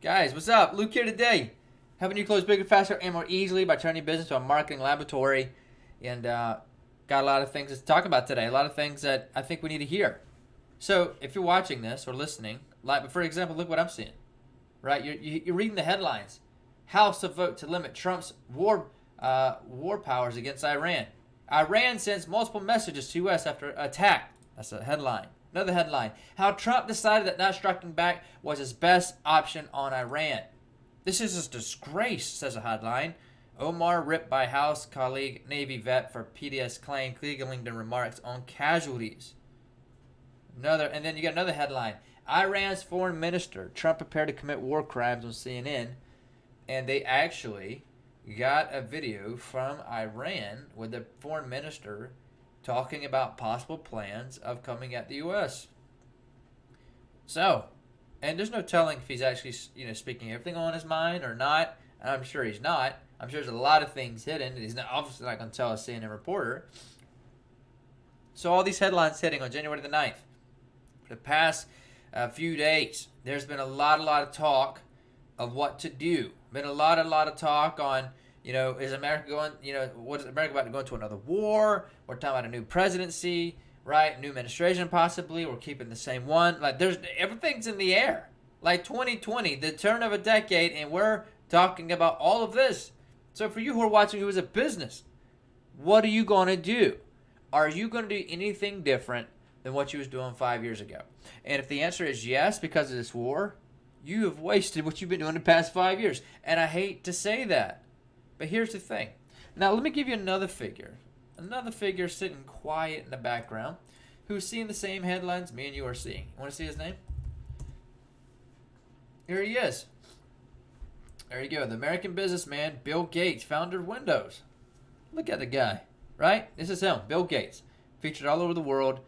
Guys, what's up? Luke here today. Helping you close bigger, faster, and more easily by turning your business into a marketing laboratory. And got a lot of things to talk about today. A lot of things that I think we need to hear. So if you're watching this or listening, like for example, look what I'm seeing. Right? You're reading the headlines. House to vote to limit Trump's war powers against Iran. Iran sends multiple messages to U.S. after attack. That's a headline. Another headline. How Trump decided that not striking back was his best option on Iran. This is a disgrace, says a headline. Omar ripped by House colleague Navy vet for PDS claim. Cleveland remarks on casualties. And then you got another headline. Iran's foreign minister. Trump prepared to commit war crimes on CNN. And they actually got a video from Iran with the foreign minister talking about possible plans of coming at the U.S. So, and there's no telling if he's actually, speaking everything on his mind or not. I'm sure he's not. I'm sure there's a lot of things hidden. He's obviously not going to tell a CNN reporter. So all these headlines hitting on January the 9th. For the past few days, there's been a lot of talk of what to do. Been a lot of talk on, is America going, what is America about to go into another war? We're talking about a new presidency, right? New administration possibly. We're keeping the same one. Like everything's in the air. Like 2020, the turn of a decade, and we're talking about all of this. So for you who are watching who is a business, what are you going to do? Are you going to do anything different than what you was doing 5 years ago? And if the answer is yes, because of this war, you have wasted what you've been doing the past 5 years. And I hate to say that. But here's the thing. Now, let me give you another figure. Another figure sitting quiet in the background who's seeing the same headlines me and you are seeing. You want to see his name? Here he is. There you go. The American businessman, Bill Gates, founder of Windows. Look at the guy, right? This is him, Bill Gates. Featured all over the world.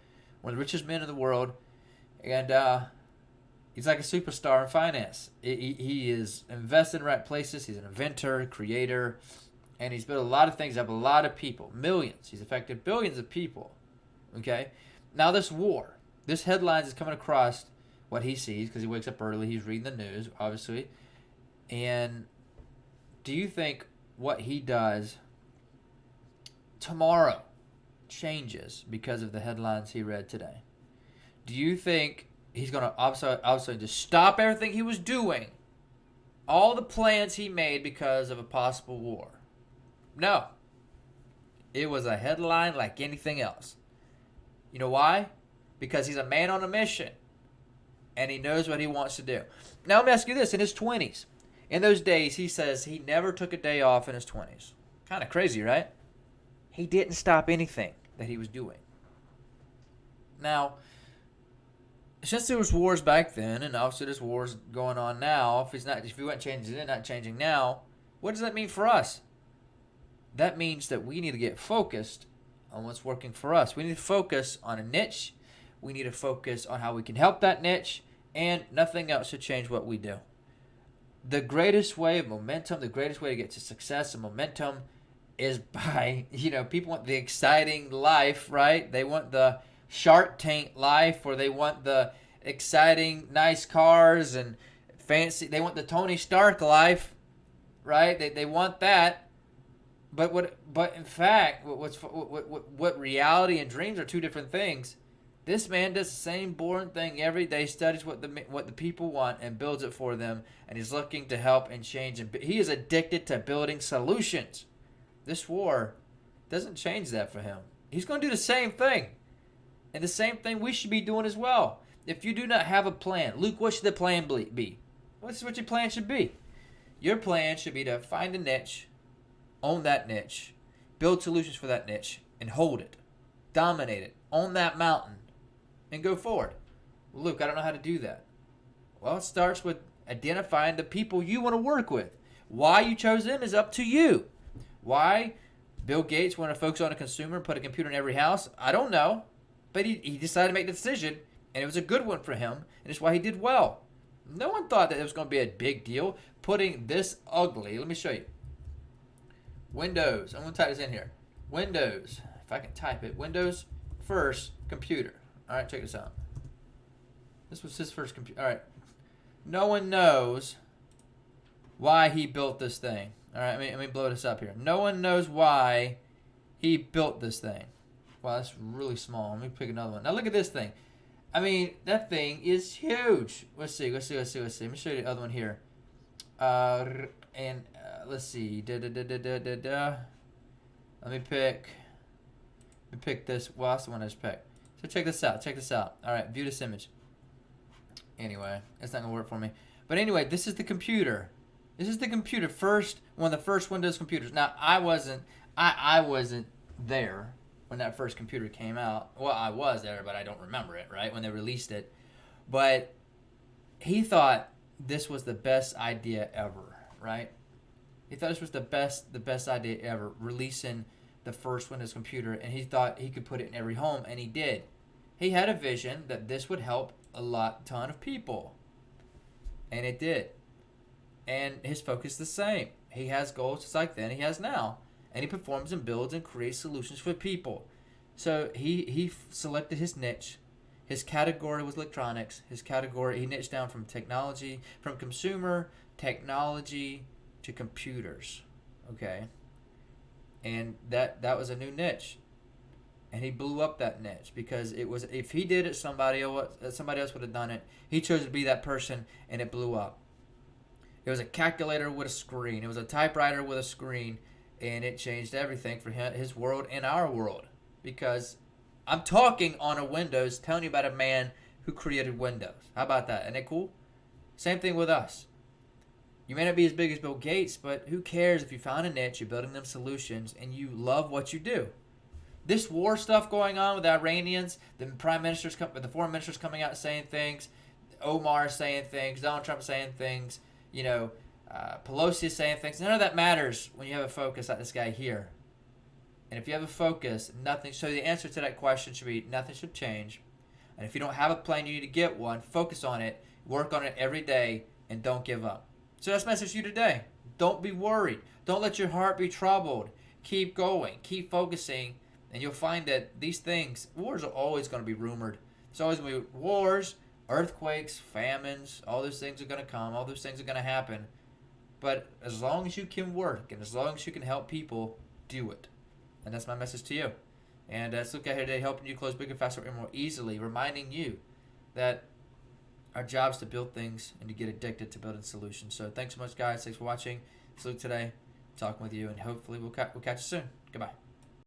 One of the richest men in the world. And he's like a superstar in finance. He is invested in the right places. He's an inventor, creator, and he's built a lot of things up, a lot of people, millions. He's affected billions of people. Okay? Now this war, this headlines is coming across what he sees because he wakes up early. He's reading the news, obviously. And do you think what he does tomorrow changes because of the headlines he read today? Do you think he's going to obviously just stop everything he was doing, all the plans he made because of a possible war? No. It was a headline like anything else. You know why? Because he's a man on a mission, and he knows what he wants to do. Now let me ask you this. In his 20s, in those days, he says he never took a day off in his 20s. Kind of crazy, right? He didn't stop anything that he was doing. Now, since there was wars back then, and obviously there's wars going on now, if he wasn't changing then, not changing now, what does that mean for us? That means that we need to get focused on what's working for us. We need to focus on a niche. We need to focus on how we can help that niche, and nothing else should change what we do. The greatest way of momentum, the greatest way to get to success and momentum is by, people want the exciting life, right? They want the Shark Tank life, or they want the exciting, nice cars and fancy. They want the Tony Stark life, right? They want that. But in fact, what reality and dreams are two different things. This man does the same boring thing every day, studies what the people want and builds it for them, and he's looking to help and change. And he is addicted to building solutions. This war doesn't change that for him. He's going to do the same thing. And the same thing we should be doing as well. If you do not have a plan, Luke, what should the plan be? What's what your plan should be? Your plan should be to find a niche, own that niche, build solutions for that niche, and hold it. Dominate it. Own that mountain. And go forward. Well, Luke, I don't know how to do that. Well, it starts with identifying the people you want to work with. Why you chose them is up to you. Why Bill Gates wanted to focus on a consumer and put a computer in every house, I don't know. But he decided to make the decision, and it was a good one for him, and it's why he did well. No one thought that it was going to be a big deal putting this ugly. Let me show you. Windows. I'm going to type this in here. Windows. If I can type it. Windows first computer. All right, check this out. This was his first computer. All right. No one knows why he built this thing. All right, let me blow this up here. No one knows why he built this thing. Wow, that's really small. Let me pick another one. Now look at this thing. I mean, that thing is huge. Let's see. Let me show you the other one here. Let's see. Let me pick this. Well, that's the one I just picked. So check this out. All right, view this image. Anyway, it's not gonna work for me. But anyway, this is the computer. This is the computer. One of the first Windows computers. Now, I wasn't there when that first computer came out. Well, I was there, but I don't remember it, right, when they released it. But he thought this was the best idea ever, right? He thought this was the best idea ever, releasing the first Windows computer, and he thought he could put it in every home, and he did. He had a vision that this would help a ton of people, and it did. And his focus is the same. He has goals just like then he has now, and he performs and builds and creates solutions for people. So he selected his niche. His category was electronics. He niched down from technology, from consumer technology to computers. Okay, and that was a new niche, and he blew up that niche because it was, if he did it, somebody else would have done it. He chose to be that person, and it blew up. It was a calculator with a screen. It was a typewriter with a screen, and it changed everything for his world and our world. Because I'm talking on a Windows, telling you about a man who created Windows. How about that? Isn't it cool? Same thing with us. You may not be as big as Bill Gates, but who cares if you found a niche, you're building them solutions, and you love what you do. This war stuff going on with the Iranians, the foreign ministers coming out saying things, Omar saying things, Donald Trump saying things, Pelosi is saying things. None of that matters when you have a focus like this guy here. And if you have a focus, nothing. So the answer to that question should be nothing should change. And if you don't have a plan, you need to get one. Focus on it. Work on it every day, and don't give up. So that's my message to you today. Don't be worried. Don't let your heart be troubled. Keep going. Keep focusing. And you'll find that these things, wars are always going to be rumored. There's always going to be wars, earthquakes, famines. All those things are going to come. All those things are going to happen. But as long as you can work and as long as you can help people, do it. And that's my message to you. And let's look at here today, helping you close bigger, faster, and more easily, reminding you that our job is to build things and to get addicted to building solutions. So thanks so much, guys. Thanks for watching. It's Luke today, talking with you, and hopefully we'll catch you soon. Goodbye.